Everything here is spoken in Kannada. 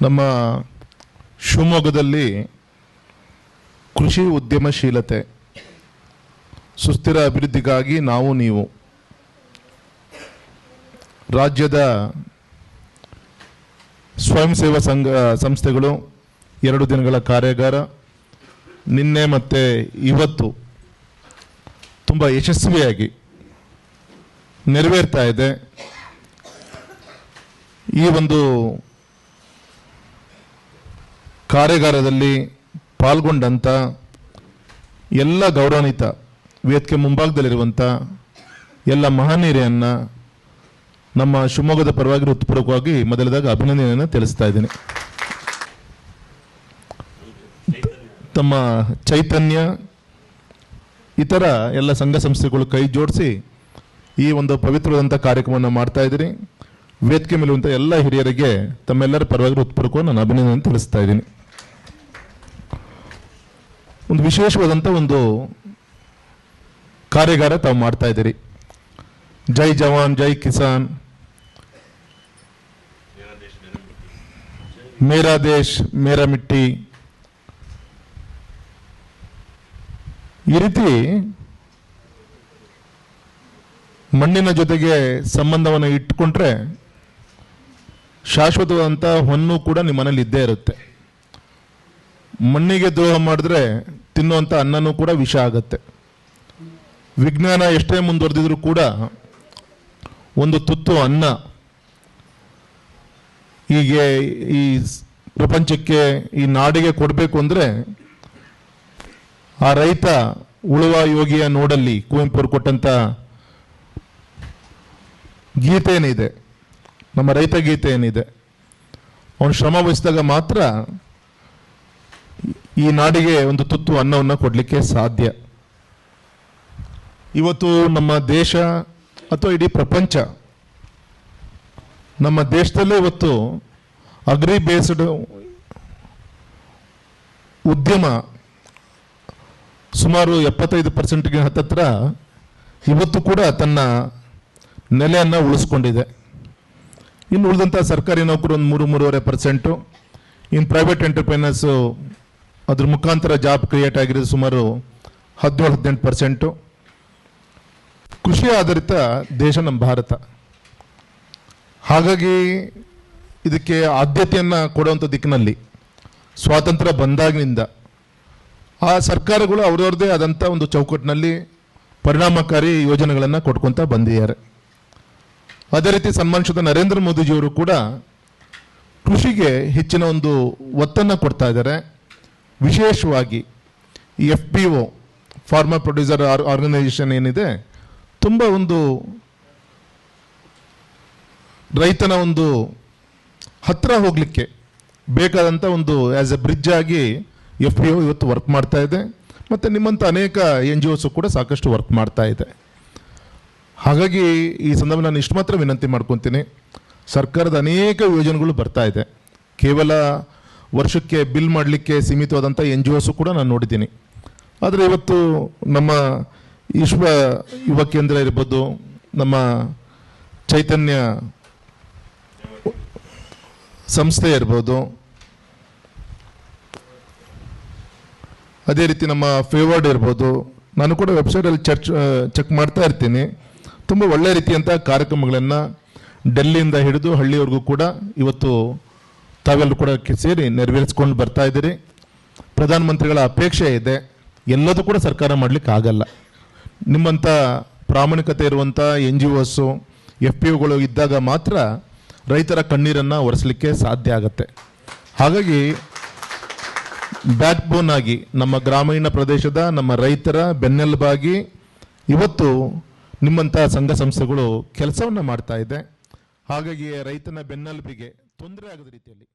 ನಮ್ಮ ಶಿವಮೊಗ್ಗದಲ್ಲಿ ಕೃಷಿ ಉದ್ಯಮಶೀಲತೆ ಸುಸ್ಥಿರ ಅಭಿವೃದ್ಧಿಗಾಗಿ ನಾವು ನೀವು ರಾಜ್ಯದ ಸ್ವಯಂ ಸೇವಾ ಸಂಸ್ಥೆಗಳು 2 ದಿನಗಳ ಕಾರ್ಯಾಗಾರ ನಿನ್ನೆ ಮತ್ತು ಇವತ್ತು ತುಂಬ ಯಶಸ್ವಿಯಾಗಿ ನೆರವೇರ್ತಾ ಇದೆ. ಈ ಒಂದು ಕಾರ್ಯಾಗಾರದಲ್ಲಿ ಪಾಲ್ಗೊಂಡಂಥ ಎಲ್ಲ ಗೌರವಾನ್ವಿತ ವೇದಿಕೆ ಮುಂಭಾಗದಲ್ಲಿರುವಂಥ ಎಲ್ಲ ಮಹನೀಯರನ್ನು ನಮ್ಮ ಶಿವಮೊಗ್ಗದ ಪರವಾಗಿ ಹೃತ್ಪೂರ್ವಕವಾಗಿ ಮೊದಲದಾಗಿ ಅಭಿನಂದನೆಯನ್ನು ತಿಳಿಸ್ತಾ ಇದ್ದೀನಿ. ತಮ್ಮ ಚೈತನ್ಯ ಇತರ ಎಲ್ಲ ಸಂಘ ಸಂಸ್ಥೆಗಳು ಕೈ ಜೋಡಿಸಿ ಈ ಒಂದು ಪವಿತ್ರವಾದಂಥ ಕಾರ್ಯಕ್ರಮವನ್ನು ಮಾಡ್ತಾ ಇದ್ದೀರಿ. ವೇದಿಕೆ ಮೇಲಿರುವಂಥ ಎಲ್ಲ ಹಿರಿಯರಿಗೆ ತಮ್ಮೆಲ್ಲರ ಪರವಾಗಿ ಹೃತ್ಪೂರ್ವಕವಾಗಿ ನಾನು ಅಭಿನಂದನೆ ತಿಳಿಸ್ತಾ ಇದ್ದೀನಿ. ಒಂದು ವಿಶೇಷವಾದಂಥ ಒಂದು ಕಾರ್ಯಾಗಾರ ತಾವು ಮಾಡ್ತಾ ಇದ್ದೀರಿ. ಜೈ ಜವಾನ್ ಜೈ ಕಿಸಾನ್, ಮೇರಾ ದೇಶ್ ಮೇರಾ ಮಿಟ್ಟಿ, ಈ ರೀತಿ ಮಣ್ಣಿನ ಜೊತೆಗೆ ಸಂಬಂಧವನ್ನು ಇಟ್ಟುಕೊಂಡ್ರೆ ಶಾಶ್ವತವಾದಂಥ ಹೊನ್ನು ಕೂಡ ನಿಮ್ಮ ಮನೇಲಿ ಇದ್ದೇ ಇರುತ್ತೆ. ಮಣ್ಣಿಗೆ ದ್ರೋಹ ಮಾಡಿದ್ರೆ ತಿನ್ನುವಂಥ ಅನ್ನನೂ ಕೂಡ ವಿಷ ಆಗುತ್ತೆ. ವಿಜ್ಞಾನ ಎಷ್ಟೇ ಮುಂದುವರೆದಿದ್ರೂ ಕೂಡ ಒಂದು ತುತ್ತು ಅನ್ನ ಹೀಗೆ ಈ ಪ್ರಪಂಚಕ್ಕೆ ಈ ನಾಡಿಗೆ ಕೊಡಬೇಕು ಅಂದರೆ ಆ ರೈತ ಉಳುವ ಯೋಗಿಯ ನೋಡಲ್ಲಿ ಕುವೆಂಪು ಅವರು ಕೊಟ್ಟಂಥ ಗೀತೆ ಏನಿದೆ, ನಮ್ಮ ರೈತ ಗೀತೆ ಏನಿದೆ, ಅವನು ಶ್ರಮ ವಹಿಸಿದಾಗ ಮಾತ್ರ ಈ ನಾಡಿಗೆ ಒಂದು ತುತ್ತು ಅನ್ನವನ್ನು ಕೊಡಲಿಕ್ಕೆ ಸಾಧ್ಯ. ಇವತ್ತು ನಮ್ಮ ದೇಶ ಅಥವಾ ಇಡೀ ಪ್ರಪಂಚ, ನಮ್ಮ ದೇಶದಲ್ಲೇ ಇವತ್ತು ಅಗ್ರಿ ಬೇಸ್ಡ್ ಉದ್ಯಮ ಸುಮಾರು 75%ಗೆ ಹತ್ತತ್ರ ಇವತ್ತು ಕೂಡ ತನ್ನ ನೆಲೆಯನ್ನು ಉಳಿಸ್ಕೊಂಡಿದೆ. ಇನ್ನು ಉಳಿದಂಥ ಸರ್ಕಾರಿ ನೌಕರು ಒಂದು 3-3.5%, ಇನ್ನು ಪ್ರೈವೇಟ್ ಎಂಟರ್ಪ್ರೈನರ್ಸು ಅದ್ರ ಮುಖಾಂತರ ಜಾಬ್ ಕ್ರಿಯೇಟ್ ಆಗಿರೋದು ಸುಮಾರು 17-18%. ಕೃಷಿ ಆಧಾರಿತ ದೇಶ ನಮ್ಮ ಭಾರತ. ಹಾಗಾಗಿ ಇದಕ್ಕೆ ಆದ್ಯತೆಯನ್ನು ಕೊಡುವಂಥ ದಿಕ್ಕಿನಲ್ಲಿ ಸ್ವಾತಂತ್ರ್ಯ ಬಂದಾಗಿನಿಂದ ಆ ಸರ್ಕಾರಗಳು ಅವ್ರವ್ರದ್ದೇ ಆದಂಥ ಒಂದು ಚೌಕಟ್ಟಿನಲ್ಲಿ ಪರಿಣಾಮಕಾರಿ ಯೋಜನೆಗಳನ್ನು ಕೊಟ್ಕೊತಾ ಬಂದಿದ್ದಾರೆ. ಅದೇ ರೀತಿ ಸನ್ಮಾನಿಸಿದ ನರೇಂದ್ರ ಮೋದಿಜಿಯವರು ಕೂಡ ಕೃಷಿಗೆ ಹೆಚ್ಚಿನ ಒಂದು ಒತ್ತನ್ನು ಕೊಡ್ತಾ ಇದ್ದಾರೆ. ವಿಶೇಷವಾಗಿ ಈ FPO ಫಾರ್ಮರ್ ಪ್ರೊಡ್ಯೂಸರ್ ಆರ್ಗನೈಸೇಷನ್ ಏನಿದೆ, ತುಂಬ ಒಂದು ರೈತನ ಒಂದು ಹತ್ತಿರ ಹೋಗಲಿಕ್ಕೆ ಬೇಕಾದಂಥ ಒಂದು ಆ್ಯಸ್ ಎ ಬ್ರಿಡ್ಜ್ ಆಗಿ FPO ಇವತ್ತು ವರ್ಕ್ ಮಾಡ್ತಾ ಇದೆ. ಮತ್ತು ನಿಮ್ಮಂಥ ಅನೇಕ NGOs ಕೂಡ ಸಾಕಷ್ಟು ವರ್ಕ್ ಮಾಡ್ತಾ ಇದೆ. ಹಾಗಾಗಿ ಈ ಸಂದರ್ಭ ನಾನು ಇಷ್ಟು ಮಾತ್ರ ವಿನಂತಿ ಮಾಡ್ಕೊತೀನಿ, ಸರ್ಕಾರದ ಅನೇಕ ಯೋಜನೆಗಳು ಬರ್ತಾ ಇದೆ. ಕೇವಲ ವರ್ಷಕ್ಕೆ ಬಿಲ್ ಮಾಡಲಿಕ್ಕೆ ಸೀಮಿತವಾದಂಥ NGOs ಕೂಡ ನಾನು ನೋಡಿದ್ದೀನಿ. ಆದರೆ ಇವತ್ತು ನಮ್ಮ ಯುವ ಕೇಂದ್ರ ಇರ್ಬೋದು, ನಮ್ಮ ಚೈತನ್ಯ ಸಂಸ್ಥೆ ಇರ್ಬೋದು, ಅದೇ ರೀತಿ ನಮ್ಮ ಫೇವರ್ಡ್ ಇರ್ಬೋದು, ನಾನು ಕೂಡ ವೆಬ್ಸೈಟಲ್ಲಿ ಚೆಕ್ ಮಾಡ್ತಾ ಇರ್ತೀನಿ. ತುಂಬ ಒಳ್ಳೆಯ ರೀತಿಯಂಥ ಕಾರ್ಯಕ್ರಮಗಳನ್ನು ಡೆಲ್ಲಿಯಿಂದ ಹಿಡಿದು ಹಳ್ಳಿಯವರೆಗೂ ಕೂಡ ಇವತ್ತು ತಾವೆಲ್ಲರೂ ಕೂಡ ಸೇರಿ ನೆರವೇರಿಸ್ಕೊಂಡು ಬರ್ತಾ ಇದ್ದೀರಿ. ಪ್ರಧಾನಮಂತ್ರಿಗಳ ಅಪೇಕ್ಷೆ ಇದೆ, ಎಲ್ಲದೂ ಕೂಡ ಸರ್ಕಾರ ಮಾಡಲಿಕ್ಕೆ ಆಗಲ್ಲ. ನಿಮ್ಮಂಥ ಪ್ರಾಮಾಣಿಕತೆ ಇರುವಂಥ NGOs FPOಗಳು ಇದ್ದಾಗ ಮಾತ್ರ ರೈತರ ಕಣ್ಣೀರನ್ನು ಒರೆಸಲಿಕ್ಕೆ ಸಾಧ್ಯ ಆಗುತ್ತೆ. ಹಾಗಾಗಿ ಬ್ಯಾಕ್ ಬೋನ್ ಆಗಿ ನಮ್ಮ ಗ್ರಾಮೀಣ ಪ್ರದೇಶದ ನಮ್ಮ ರೈತರ ಬೆನ್ನೆಲುಬಾಗಿ ಇವತ್ತು ನಿಮ್ಮಂಥ ಸಂಘ ಸಂಸ್ಥೆಗಳು ಕೆಲಸವನ್ನು ಮಾಡ್ತಾ ಇದೆ. ಹಾಗಾಗಿ ರೈತನ ಬೆನ್ನೆಲುಬಿಗೆ ತೊಂದರೆ ಆಗದ ರೀತಿಯಲ್ಲಿ